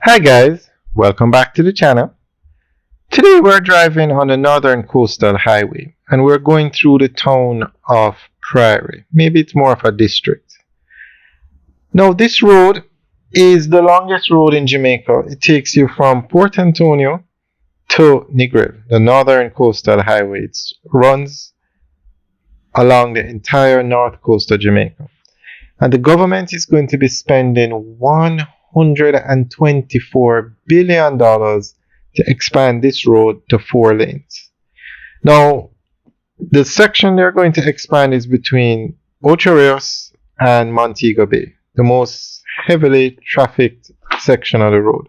Hi guys, welcome back to the channel. Today we're driving on the Northern Coastal Highway and we're going through the town of Prairie. Maybe it's more of a district. Now this road is the longest road in Jamaica. It takes you from Port Antonio to Negril, the Northern Coastal Highway. It runs along the entire north coast of Jamaica. And the government is going to be spending $124 billion to expand this road to 4 lanes. Now, the section they're going to expand is between Ocho Rios and Montego Bay, the most heavily trafficked section of the road.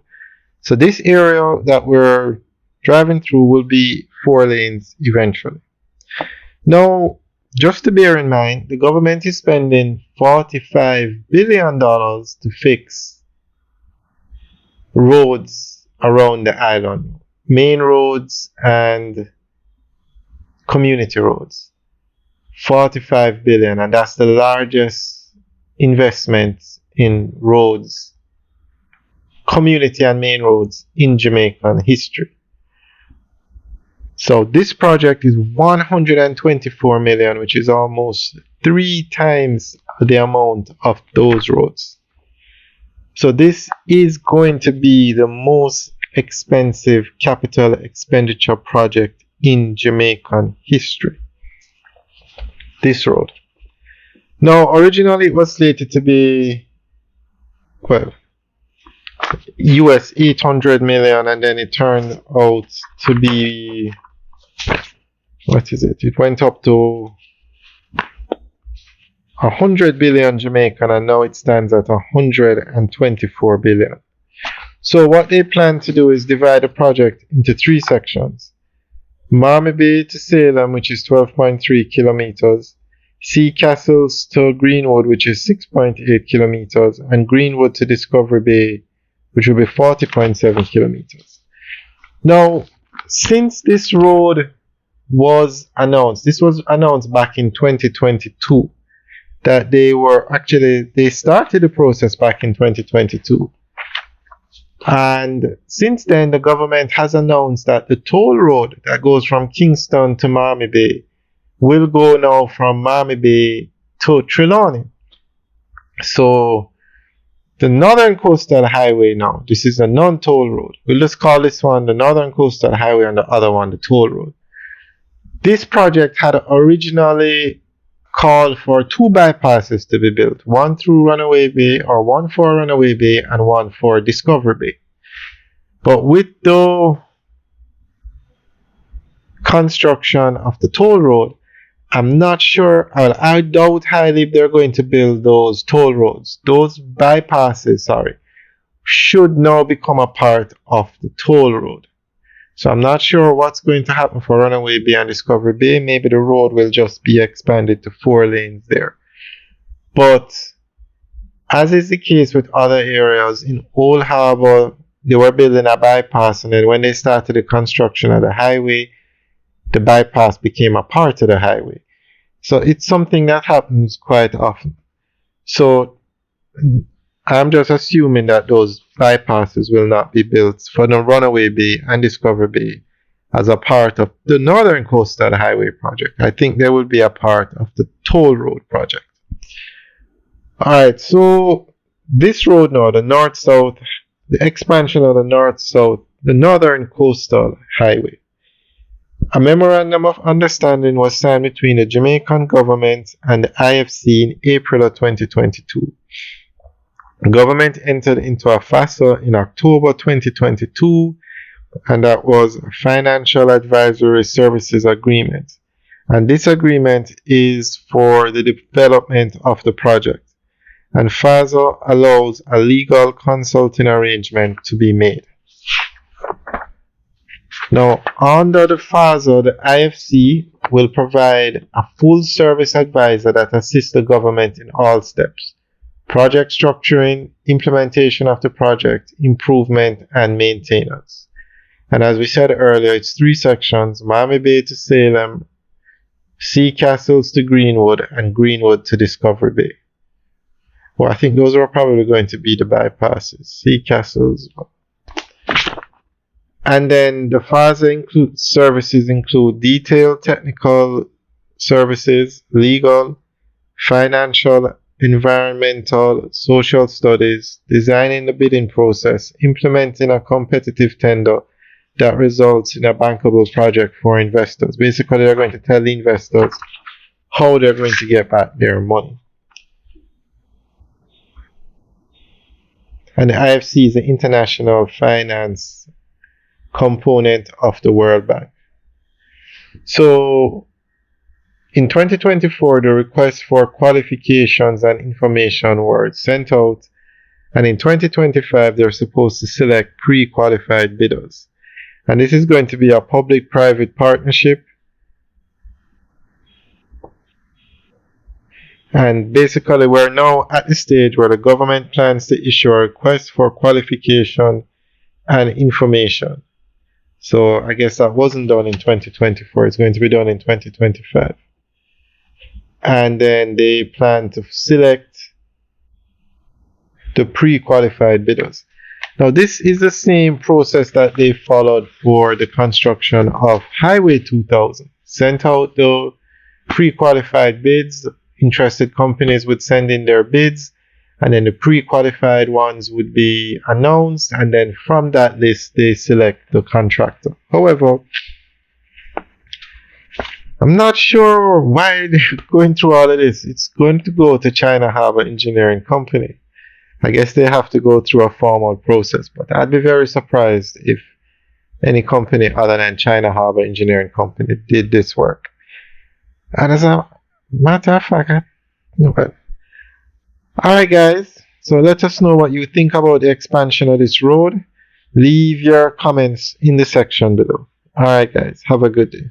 So this area that we're driving through will be 4 lanes eventually. Now, just to bear in mind, the government is spending $45 billion to fix roads around the island, main roads and community roads. 45 billion, and that's the largest investment in roads, community and main roads in Jamaican history. So this project is 124 million, which is almost 3 times the amount of those roads. So this is going to be the most expensive capital expenditure project in Jamaican history. This road. Now, originally it was slated to be, US 800 million, and then it turned out to be, it went up to 100 billion Jamaican, and now it stands at 124 billion. So what they plan to do is divide the project into 3 sections. Marmy Bay to Salem, which is 12.3 kilometers, Sea Castles to Greenwood, which is 6.8 kilometers, and Greenwood to Discovery Bay, which will be 40.7 kilometers. Now, since this road was announced, this was announced back in 2022, that they started the process back in 2022. And since then, the government has announced that the toll road that goes from Kingston to Marmy Bay will go now from Marmy Bay to Trelawney. So the Northern Coastal Highway now, this is a non-toll road. We'll just call this one the Northern Coastal Highway and the other one the toll road. This project had originally called for 2 bypasses to be built, one through Runaway Bay, or one for Runaway Bay and one for Discovery Bay. But with the construction of the toll road, I'm not sure, I doubt highly if they're going to build those toll roads. Those bypasses, should now become a part of the toll road. So I'm not sure what's going to happen for Runaway Bay and Discovery Bay. Maybe the road will just be expanded to 4 lanes there. But as is the case with other areas, in Old Harbour, they were building a bypass, and then when they started the construction of the highway, the bypass became a part of the highway. So it's something that happens quite often. So I'm just assuming that those bypasses will not be built for the Runaway Bay and Discovery Bay as a part of the Northern Coastal Highway project. I think they will be a part of the toll road project. Alright, so this road now, the north-south, the expansion of the north-south, the Northern Coastal Highway. A memorandum of understanding was signed between the Jamaican government and the IFC in April of 2022. The government entered into a FASA in October 2022, and that was a Financial Advisory Services Agreement. And this agreement is for the development of the project. And FASA allows a legal consulting arrangement to be made. Now, under the FASA, the IFC will provide a full service advisor that assists the government in all steps: project structuring, implementation of the project, improvement, and maintenance. And as we said earlier, it's 3 sections: Marmy Bay to Salem, Sea Castles to Greenwood, and Greenwood to Discovery Bay. Well, I think those are probably going to be the bypasses. Sea Castles, And then the services include detailed technical services, legal, financial, environmental, social studies, designing the bidding process, implementing a competitive tender that results in a bankable project for investors. Basically, they're going to tell the investors how they're going to get back their money. And the IFC is the international finance component of the World Bank. So in 2024, the requests for qualifications and information were sent out, and in 2025, they're supposed to select pre-qualified bidders. And this is going to be a public-private partnership. And basically, we're now at the stage where the government plans to issue a request for qualification and information. So I guess that wasn't done in 2024. It's going to be done in 2025. And then they plan to select the pre-qualified bidders. Now, this is the same process that they followed for the construction of Highway 2000. Sent out the pre-qualified bids. Interested companies would send in their bids, and then the pre-qualified ones would be announced, and then from that list they select the contractor. However, I'm not sure why they're going through all of this. It's going to go to China Harbor Engineering Company. I guess they have to go through a formal process, but I'd be very surprised if any company other than China Harbor Engineering Company did this work. And as a matter of fact, alright guys, so let us know what you think about the expansion of this road. Leave your comments in the section below. Alright guys, have a good day.